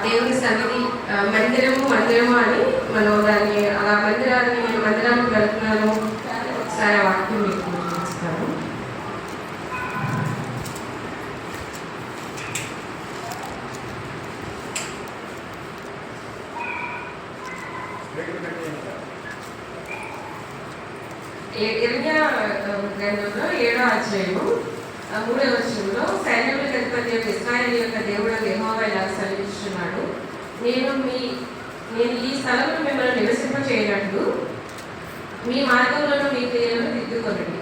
దేవుని సన్నిధి మందిరము అని మనం దాన్ని అలా మందిరానికి వెళ్తున్నాను. ఒకసారి ఆ వాక్యం మీకు చూపిస్తాను. ఇర్మియా గ్రంథంలో 7వ అధ్యాయము 3వ వచనంలో సైన్యములకు అధిపతి ఇశ్రాయేలు యొక్క దేవుడు యెహోవా ఇలా సెలవిస్తున్నాడు, నేను ఈ స్థలంలో మిమ్మల్ని నివసింప చేయనట్లు మీ మార్గంలో మీ క్రియలను దిద్దుకొనండి.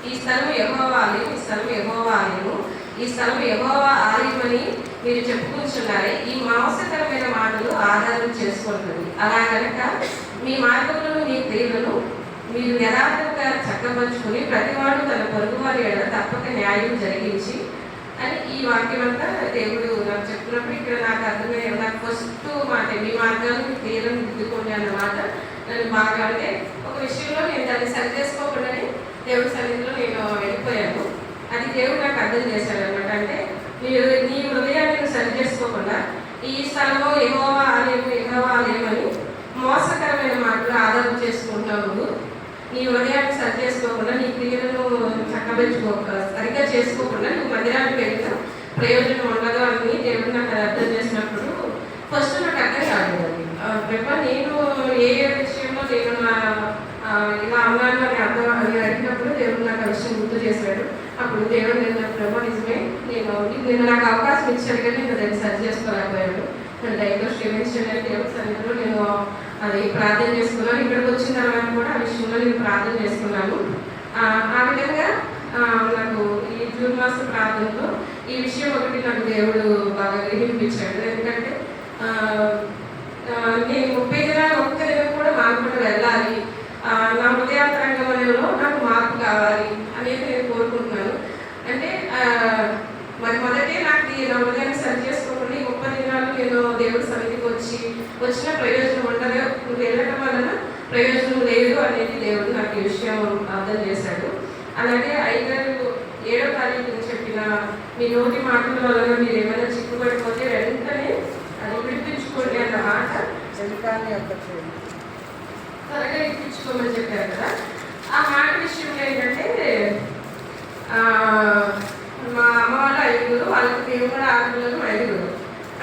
ఈ స్థలం యెహోవా ఆలయం, ఈ స్థలం యెహోవా ఆలయము, ఈ స్థలం యెహోవా ఆలయమని మీరు చెప్పుకుంటున్నారే. ఈ మాంసకరమైన మాటలు ఆధారం చేసుకుంటుంది. అలా కనుక మీ మార్గంలో మీ క్రియలను మీరు యథార్థంగా చక్కపరుచుకుని ప్రతివాడు తన పొరుగువారి ఎడల తప్పక న్యాయం జరిగించి అని ఈ వాక్యం అంతా దేవుడు నాకు చెప్తున్నప్పుడు ఇక్కడ నాకు అర్థమయ్యే నాకు ఫస్ట్ మాట మీ మార్గాలను క్రియలను దిద్దుకోండి అన్నమాట నన్ను బాగా అంటే ఒక విషయంలో నేను దాన్ని సరి చేసుకోకుండానే దేవుడి సన్నిధిలో నేను వెళ్ళిపోయాను. అది దేవుడు నాకు అర్థం చేశాడు అనమాట. అంటే మీరు నీ హృదయాన్ని సరి చేసుకోకుండా ఈ స్థలము యెహోవా ఆలయం అని మోసకరమైన మాటలు ఆధారం చేసుకుంటావు. నీ హృదయాన్ని సరి చేసుకోకుండా నీ క్రియలను సరిగ్గా చేసుకోకుండా నువ్వు మందిరానికి వెళ్ళినా ప్రయోజనం ఉండదు అని దేవుడు నాకు అర్థం చేసినప్పుడు ఫస్ట్ నాకు అర్థం కాలేదు. నేను ఏ విషయంలో నేను ఇలా అన్నాను అని అడిగినప్పుడు దేవుడు నాకు ఆ విషయం గుర్తు చేశాడు. అప్పుడు దేవుడు నేను నిజమే నేను నాకు అవకాశం ఇచ్చాడు కానీ నేను దాన్ని సరి చేసుకోలేకపోయాడు. నేను దయతో క్షమించడానికి దేవుడి సన్నిధిలో నేను అది ప్రార్థన చేసుకున్నాను. ఇక్కడికి వచ్చిన తర్వాత కూడా ఆ విషయంలో నేను ప్రార్థన చేసుకున్నాను. ఆ విధంగా నాకు ఈ జూన్ మాస ప్రార్థనలో ఈ విషయం ఒకటి నాకు దేవుడు బాగా గ్రహింపించాడు. ఎందుకంటే నేను 30 దినాలు ఒక్క దినం కూడా మారకుండా వెళ్ళాలి, నా హృదయాంతరంగంలో నాకు మార్పు కావాలి అనేది నేను కోరుకుంటున్నాను. అంటే మరి మొదటే నాకు నా హృదయాన్ని సరి చేసుకోకుండా 30 దినాలు నేను దేవుడి సన్నిధికి వచ్చిన ప్రయోజనం ఉండదు, నువ్వు వెళ్ళటం వలన ప్రయోజనం లేదు అనేది దేవుడు నాకు ఈ విషయం అర్థం చేశాడు. అలాగే 7వ తారీఖుని చెప్పిన మీ నోటి మాటల వలన మీరు ఏమైనా చిక్కుపడిపోతే వెంటనే అది విడిపించుకోండి అన్న మాట త్వరగా ఇప్పించుకోమని చెప్పారు కదా. ఆ మాట విషయం ఏంటంటే మా అమ్మ వాళ్ళు 5, వాళ్ళకి మేము కూడా 6 5.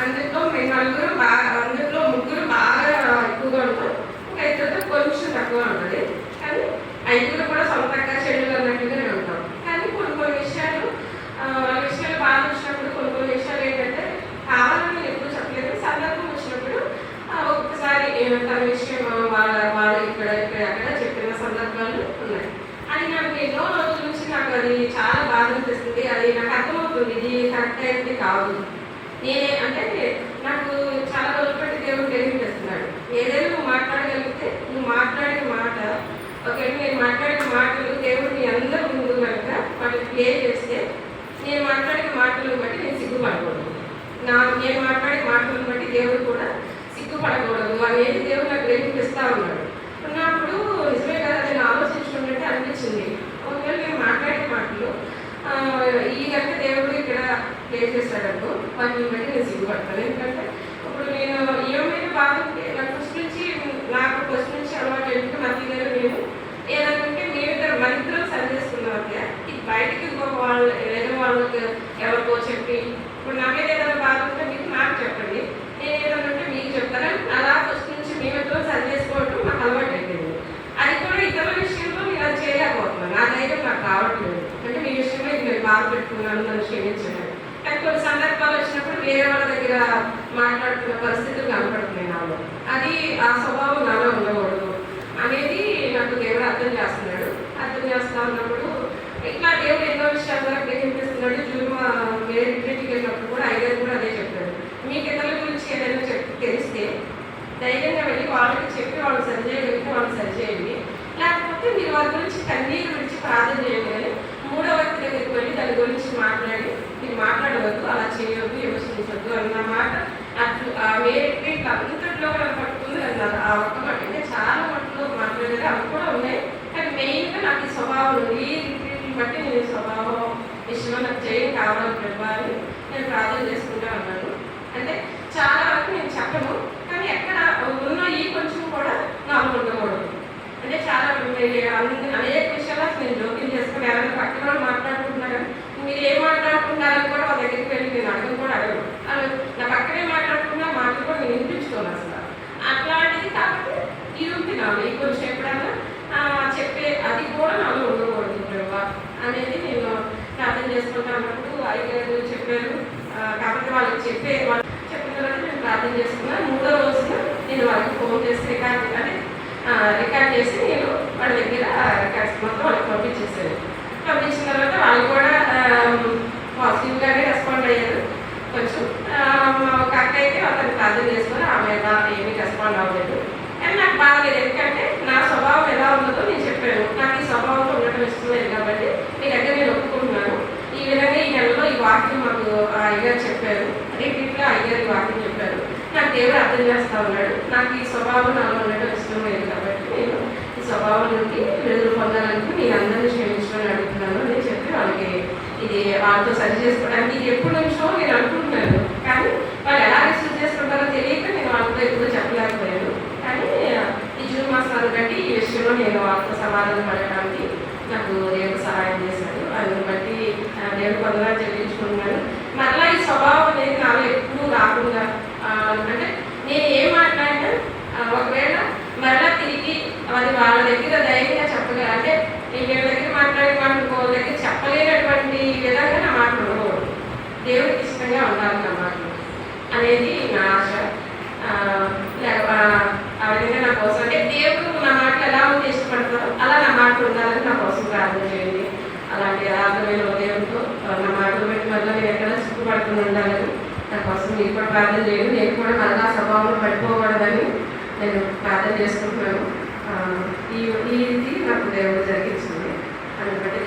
అందులో మేము అందులో 3 బాగా ఎక్కువగా ఉంటాం, ఇంకా 2 కొంచెం తక్కువ ఉంటుంది. కానీ 5 కూడా సొంతంగా చెడులు అన్నట్టుగానే ఉంటాం. కానీ కొన్ని విషయాలు బాగా వచ్చినప్పుడు కొన్ని విషయాలు ఏంటంటే కావాలని నేను ఎప్పుడు చెప్పలేదు, సందర్భం వచ్చినప్పుడు ఒక్కసారి తన విషయం వాళ్ళు ఇక్కడ అక్కడ చెప్పిన సందర్భాలు ఉన్నాయి. అది నాకు ఎన్నో రోజుల నుంచి నాకు అది చాలా బాధ అనిపిస్తుంది. అది నాకు అర్థమవుతుంది ఇది కరెక్ట్ అయితే కాదు. నేనే అంటే నాకు చాలా రోజులు బట్టి దేవుడు తెలియజేస్తున్నాడు, ఏదైనా నువ్వు మాట్లాడగలిగితే నువ్వు మాట్లాడిన మాట ఒకవేళ నేను మాట్లాడిన మాటలు దేవుడు నీ అందరూ ముందు కనుక వాటిని ప్లే చేస్తే నేను మాట్లాడిన మాటలను బట్టి నేను సిగ్గుపడకూడదు, నేను మాట్లాడిన మాటలను బట్టి దేవుడు కూడా సిగ్గుపడకూడదు అనేది దేవుడు నాకు గ్రహింపిస్తూ ఉన్నాడు. ఉన్నప్పుడు నిజమే కదా నేను ఆలోచించుకున్నట్టే అనిపించింది. ఒకవేళ నేను మాట్లాడిన మాటలు ఈ కనుక దేవుడు ఇక్కడ ప్లే చేస్తాడనుకో వాటిని బట్టి నేను సిగ్గుపడతాను. ఎందుకంటే ఇప్పుడు నేను ఏమైనా బాగుంటే నాకు ఫస్ట్ నుంచి అలవాటు ఏంటంటే మధ్య గారు మేము ఏదంటే మన ఇద్దరం సరి చేసుకున్న మధ్య ఇది బయటకి ఇంకొక వాళ్ళు వేరే వాళ్ళకి ఎవరికో చెప్పి ఇప్పుడు నా మీద ఏదైనా బాగుంటే మీకు నాకు చెప్పండి, నేను ఏదైనా మీకు చెప్తాను. అలా ఫస్ట్ నుంచి మేమిద్దరం సరి చేసుకోవడం నాకు అలవాటు అయిపోయింది. అది కూడా ఇతరుల విషయంలో నేను అది చేయలేకపోతున్నాను, నా ధైర్యం నాకు రావట్లేదు. అంటే మీ విషయంలో ఇది నేను బాధ పెట్టుకున్నాను, నన్ను క్షమించండి. కానీ కొన్ని సందర్భాలు వచ్చినప్పుడు వేరే వాళ్ళ దగ్గర మాట్లాడుతున్న పరిస్థితులు కనపడుతున్నాయి నాలో. అది ఆ స్వభావం నాలో ఉండకూడదు అనేది నాకు దేవుడు అర్థం చేస్తున్నాడు. అర్థం చేస్తా ఉన్నప్పుడు ఇట్లా దేవుడు ఎన్నో విషయాలు కూడా గ్రహింపిస్తున్నాడు. రిట్రీట్కి వెళ్ళినప్పుడు కూడా అయ్యారు కూడా అదే చెప్పాడు, మీకు ఇతరుల గురించి ఏదైనా తెలిస్తే ధైర్యంగా వెళ్ళి వాళ్ళకి చెప్పి వాళ్ళు సరిచేయగలిగితే వాళ్ళు సరిచేయండి, లేకపోతే మీరు వారి గురించి కన్నీరు విడిచి ప్రార్థన చేయండి. కానీ 3వ వ్యక్తి దగ్గరికి వెళ్ళి దాని గురించి మాట్లాడి మీరు మాట్లాడవద్దు, అలా చేయవద్దు, విమర్శించవద్దు అన్న మాట అట్లు రిట్రీట్ అంతట్లో కూడా పట్టుకుంది అన్నారు. ఆ ఒక్క మాట అంటే చాలా మట్టులో మాట్లాడేది అవి కూడా ఉన్నాయి. కానీ మెయిన్గా నాకు ఈ స్వభావం ఉంది. ఈ రిట్రీట్ని బట్టి నేను స్వభావం విషయంలో నాకు చేయం కావాలని ప్రభావాన్ని నేను ప్రార్థన చేసుకుంటా ఉన్నాను. అంటే చాలా వాళ్ళకి చెప్పిన తర్వాత నేను ప్రార్థన చేసుకున్నాను. 3వ రోజున నేను వాళ్ళకి ఫోన్ చేసి రికార్డ్ చేసి నేను వాళ్ళ దగ్గర రికార్డ్స్ మొత్తం వాళ్ళకి పంపించేసాను. పంపించిన తర్వాత వాళ్ళు కూడా పాజిటివ్గానే రెస్పాండ్ అయ్యారు. కొంచెం ఒక అక్క అయితే అతను ప్రార్థన చేసుకొని ఆమె ఏమీ రెస్పాండ్ అవ్వలేదు. కానీ నాకు బాగలేదు, ఎందుకంటే నా స్వభావం ఎలా ఉన్నదో నేను చెప్పాను. నాకు ఈ స్వభావంలో ఉండటం ఇష్టం లేదు కాబట్టి మీ దగ్గర నేను ఒప్పుకుంటున్నాను. ఈ విధంగా ఈ నెలలో ఈ వాక్యం మాకు అయ్యగారు చెప్పారు, రిపీట్లో అయ్యగారు ఈ వాక్యం చెప్పారు. నాకు దేవుడు అర్థం చేస్తా ఉన్నాడు. నాకు ఈ స్వభావం నాలో ఉండటం ఇష్టం లేదు కాబట్టి నేను ఈ స్వభావం నుండి విడుదల పొందాలని నేను అందరినీ క్షమించమని అడుగుతున్నాను అని చెప్పి వాళ్ళకి ఇది వాళ్ళతో సరి చేసుకోవడానికి ఇది ఎప్పుడు నుంచో నేను అనుకుంటున్నాను. కానీ వాళ్ళు ఎలా రిసీవ్ చేసుకుంటారో తెలియక నేను వాళ్ళతో ఎప్పుడూ చెప్పలేకపోయాను. కానీ ఈ జూన్ మాసాన్ని బట్టి ఈ విషయంలో నేను వాళ్ళతో సమాధానం పడడానికి నాకు దేవుడు సహాయం చేశాడు. అందుని బట్టి దేవుడు వందనాలు చెల్లించుకుంటున్నాను. మరలా ఈ స్వభావం అనేది నాలో ఎప్పుడూ రాకుండా, అంటే నేను ఏం మాట్లాడినా ఒకవేళ మరలా తిరిగి అది వాళ్ళ దగ్గర ధైర్యంగా చెప్పగల, అంటే నేను వీళ్ళ దగ్గర మాట్లాడే మాటలు వాళ్ళ దగ్గర చెప్పలేనటువంటి విధంగా నా మాటలు ఉండకూడదు. దేవుడికి ఇష్టంగా ఉండాలి నా మాటలు అనేది నా ఆశ. ఆ విధంగా నా కోసం, అంటే దేవుడు నా మాటలు ఎలా ఉంటే ఇష్టపడతారో అలా నా మాటలు ఉండాలని నా కోసం ప్రార్థన చేయండి. అలాంటి ఆర్థమైన దేవుడితో నా మాటలు పెట్టి మళ్ళీ నేను ఎక్కడ సిగ్గుపడుతూ ఉండాలని నా కోసం మీరు కూడా ప్రార్థన చేయండి. నేను కూడా మళ్ళీ ఆ స్వభావంలో పడిపోకూడదని నేను ప్రార్థన చేసుకుంటున్నాను. ఈ ఇది నాకు దేవుడు జరిగించింది. అందుకంటే